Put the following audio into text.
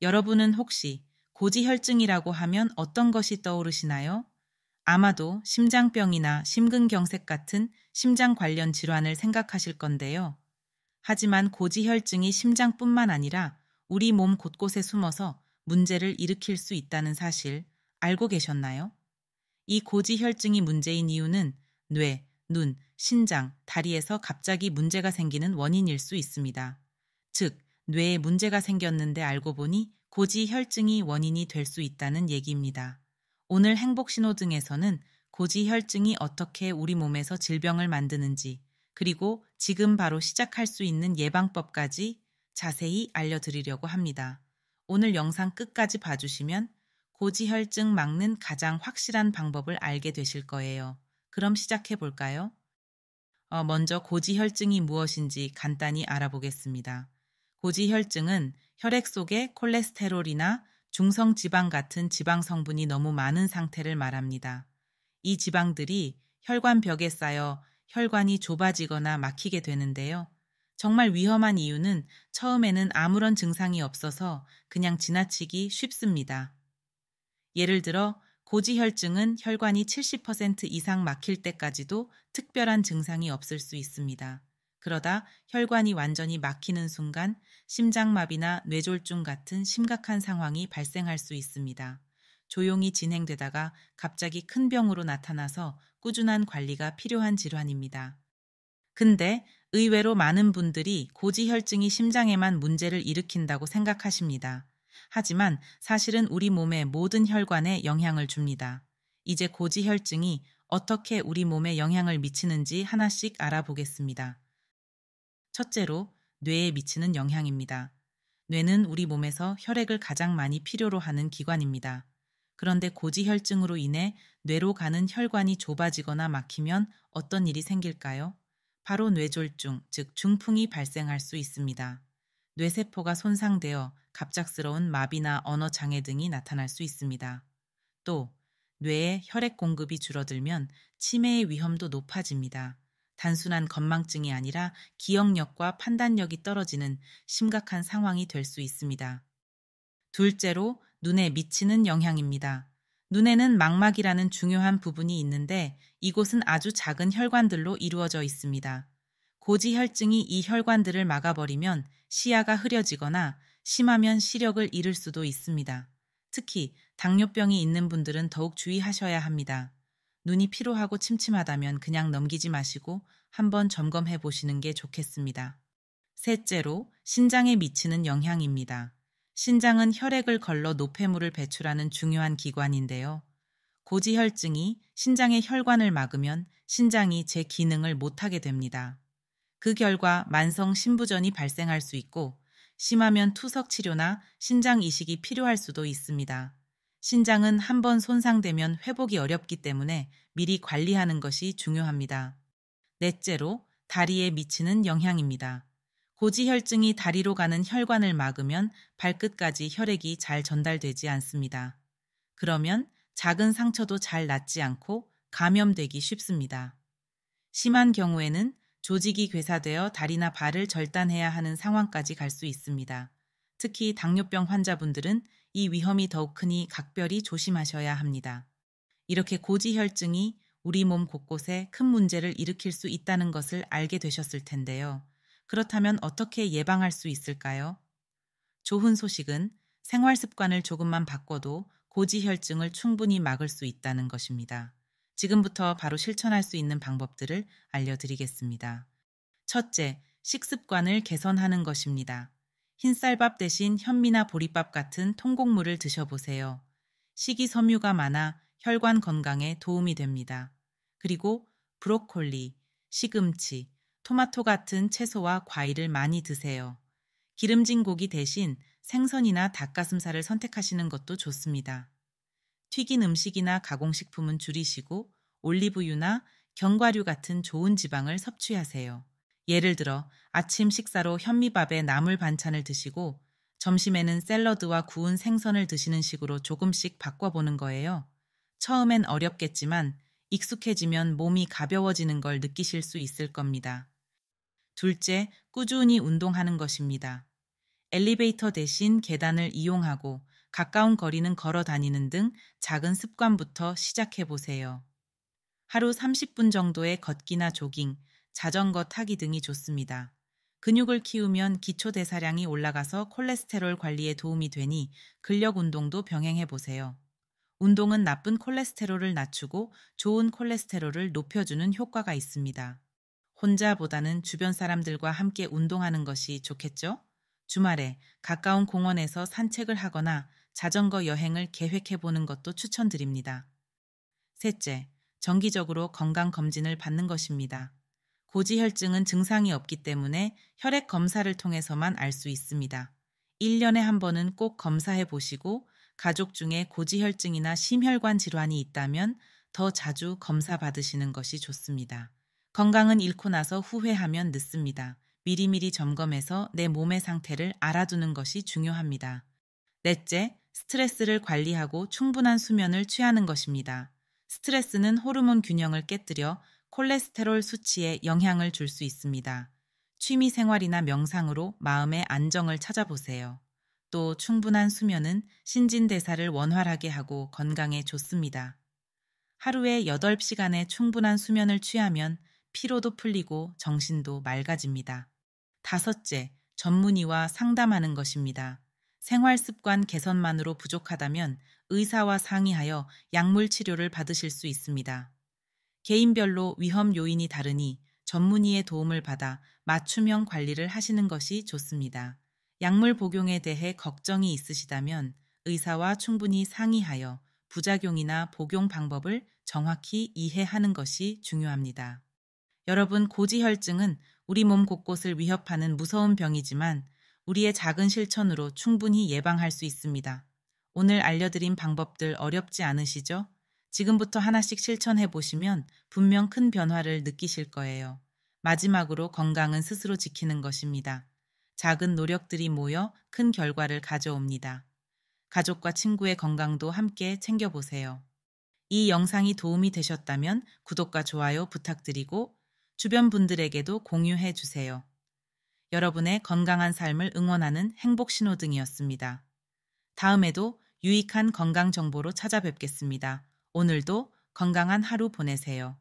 여러분은 혹시 고지혈증이라고 하면 어떤 것이 떠오르시나요? 아마도 심장병이나 심근경색 같은 심장 관련 질환을 생각하실 건데요. 하지만 고지혈증이 심장뿐만 아니라 우리 몸 곳곳에 숨어서 문제를 일으킬 수 있다는 사실 알고 계셨나요? 이 고지혈증이 문제인 이유는 뇌, 눈, 신장, 다리에서 갑자기 문제가 생기는 원인일 수 있습니다. 즉, 뇌에 문제가 생겼는데 알고 보니 고지혈증이 원인이 될 수 있다는 얘기입니다. 오늘 행복신호등에서는 고지혈증이 어떻게 우리 몸에서 질병을 만드는지, 그리고 지금 바로 시작할 수 있는 예방법까지 자세히 알려드리려고 합니다. 오늘 영상 끝까지 봐주시면 고지혈증 막는 가장 확실한 방법을 알게 되실 거예요. 그럼 시작해 볼까요? 먼저 고지혈증이 무엇인지 간단히 알아보겠습니다. 고지혈증은 혈액 속에 콜레스테롤이나 중성지방 같은 지방 성분이 너무 많은 상태를 말합니다. 이 지방들이 혈관벽에 쌓여 혈관이 좁아지거나 막히게 되는데요. 정말 위험한 이유는 처음에는 아무런 증상이 없어서 그냥 지나치기 쉽습니다. 예를 들어 고지혈증은 혈관이 70% 이상 막힐 때까지도 특별한 증상이 없을 수 있습니다. 그러다 혈관이 완전히 막히는 순간 심장마비나 뇌졸중 같은 심각한 상황이 발생할 수 있습니다. 조용히 진행되다가 갑자기 큰 병으로 나타나서 꾸준한 관리가 필요한 질환입니다. 근데 의외로 많은 분들이 고지혈증이 심장에만 문제를 일으킨다고 생각하십니다. 하지만 사실은 우리 몸의 모든 혈관에 영향을 줍니다. 이제 고지혈증이 어떻게 우리 몸에 영향을 미치는지 하나씩 알아보겠습니다. 첫째로 뇌에 미치는 영향입니다. 뇌는 우리 몸에서 혈액을 가장 많이 필요로 하는 기관입니다. 그런데 고지혈증으로 인해 뇌로 가는 혈관이 좁아지거나 막히면 어떤 일이 생길까요? 바로 뇌졸중, 즉 중풍이 발생할 수 있습니다. 뇌세포가 손상되어 갑작스러운 마비나 언어 장애 등이 나타날 수 있습니다. 또 뇌에 혈액 공급이 줄어들면 치매의 위험도 높아집니다. 단순한 건망증이 아니라 기억력과 판단력이 떨어지는 심각한 상황이 될 수 있습니다. 둘째로 눈에 미치는 영향입니다. 눈에는 망막이라는 중요한 부분이 있는데 이곳은 아주 작은 혈관들로 이루어져 있습니다. 고지혈증이 이 혈관들을 막아버리면 시야가 흐려지거나 심하면 시력을 잃을 수도 있습니다. 특히 당뇨병이 있는 분들은 더욱 주의하셔야 합니다. 눈이 피로하고 침침하다면 그냥 넘기지 마시고 한번 점검해 보시는 게 좋겠습니다. 셋째로 신장에 미치는 영향입니다. 신장은 혈액을 걸러 노폐물을 배출하는 중요한 기관인데요. 고지혈증이 신장의 혈관을 막으면 신장이 제 기능을 못하게 됩니다. 그 결과 만성 신부전이 발생할 수 있고 심하면 투석 치료나 신장 이식이 필요할 수도 있습니다. 신장은 한번 손상되면 회복이 어렵기 때문에 미리 관리하는 것이 중요합니다. 넷째로 다리에 미치는 영향입니다. 고지혈증이 다리로 가는 혈관을 막으면 발끝까지 혈액이 잘 전달되지 않습니다. 그러면 작은 상처도 잘 낫지 않고 감염되기 쉽습니다. 심한 경우에는 조직이 괴사되어 다리나 발을 절단해야 하는 상황까지 갈 수 있습니다. 특히 당뇨병 환자분들은 이 위험이 더욱 크니 각별히 조심하셔야 합니다. 이렇게 고지혈증이 우리 몸 곳곳에 큰 문제를 일으킬 수 있다는 것을 알게 되셨을 텐데요. 그렇다면 어떻게 예방할 수 있을까요? 좋은 소식은 생활 습관을 조금만 바꿔도 고지혈증을 충분히 막을 수 있다는 것입니다. 지금부터 바로 실천할 수 있는 방법들을 알려드리겠습니다. 첫째, 식습관을 개선하는 것입니다. 흰쌀밥 대신 현미나 보리밥 같은 통곡물을 드셔보세요. 식이섬유가 많아 혈관 건강에 도움이 됩니다. 그리고 브로콜리, 시금치, 토마토 같은 채소와 과일을 많이 드세요. 기름진 고기 대신 생선이나 닭가슴살을 선택하시는 것도 좋습니다. 튀긴 음식이나 가공식품은 줄이시고 올리브유나 견과류 같은 좋은 지방을 섭취하세요. 예를 들어 아침 식사로 현미밥에 나물 반찬을 드시고 점심에는 샐러드와 구운 생선을 드시는 식으로 조금씩 바꿔보는 거예요. 처음엔 어렵겠지만 익숙해지면 몸이 가벼워지는 걸 느끼실 수 있을 겁니다. 둘째, 꾸준히 운동하는 것입니다. 엘리베이터 대신 계단을 이용하고 가까운 거리는 걸어 다니는 등 작은 습관부터 시작해 보세요. 하루 30분 정도의 걷기나 조깅, 자전거 타기 등이 좋습니다. 근육을 키우면 기초 대사량이 올라가서 콜레스테롤 관리에 도움이 되니 근력 운동도 병행해 보세요. 운동은 나쁜 콜레스테롤을 낮추고 좋은 콜레스테롤을 높여주는 효과가 있습니다. 혼자보다는 주변 사람들과 함께 운동하는 것이 좋겠죠? 주말에 가까운 공원에서 산책을 하거나 자전거 여행을 계획해 보는 것도 추천드립니다. 셋째, 정기적으로 건강검진을 받는 것입니다. 고지혈증은 증상이 없기 때문에 혈액 검사를 통해서만 알 수 있습니다. 1년에 한 번은 꼭 검사해 보시고 가족 중에 고지혈증이나 심혈관 질환이 있다면 더 자주 검사 받으시는 것이 좋습니다. 건강은 잃고 나서 후회하면 늦습니다. 미리미리 점검해서 내 몸의 상태를 알아두는 것이 중요합니다. 넷째, 스트레스를 관리하고 충분한 수면을 취하는 것입니다. 스트레스는 호르몬 균형을 깨뜨려 콜레스테롤 수치에 영향을 줄 수 있습니다. 취미 생활이나 명상으로 마음의 안정을 찾아보세요. 또 충분한 수면은 신진대사를 원활하게 하고 건강에 좋습니다. 하루에 8시간의 충분한 수면을 취하면 피로도 풀리고 정신도 맑아집니다. 다섯째, 전문의와 상담하는 것입니다. 생활 습관 개선만으로 부족하다면 의사와 상의하여 약물 치료를 받으실 수 있습니다. 개인별로 위험 요인이 다르니 전문의의 도움을 받아 맞춤형 관리를 하시는 것이 좋습니다. 약물 복용에 대해 걱정이 있으시다면 의사와 충분히 상의하여 부작용이나 복용 방법을 정확히 이해하는 것이 중요합니다. 여러분, 고지혈증은 우리 몸 곳곳을 위협하는 무서운 병이지만 우리의 작은 실천으로 충분히 예방할 수 있습니다. 오늘 알려드린 방법들 어렵지 않으시죠? 지금부터 하나씩 실천해 보시면 분명 큰 변화를 느끼실 거예요. 마지막으로 건강은 스스로 지키는 것입니다. 작은 노력들이 모여 큰 결과를 가져옵니다. 가족과 친구의 건강도 함께 챙겨보세요. 이 영상이 도움이 되셨다면 구독과 좋아요 부탁드리고 주변 분들에게도 공유해 주세요. 여러분의 건강한 삶을 응원하는 행복신호등이었습니다. 다음에도 유익한 건강 정보로 찾아뵙겠습니다. 오늘도 건강한 하루 보내세요.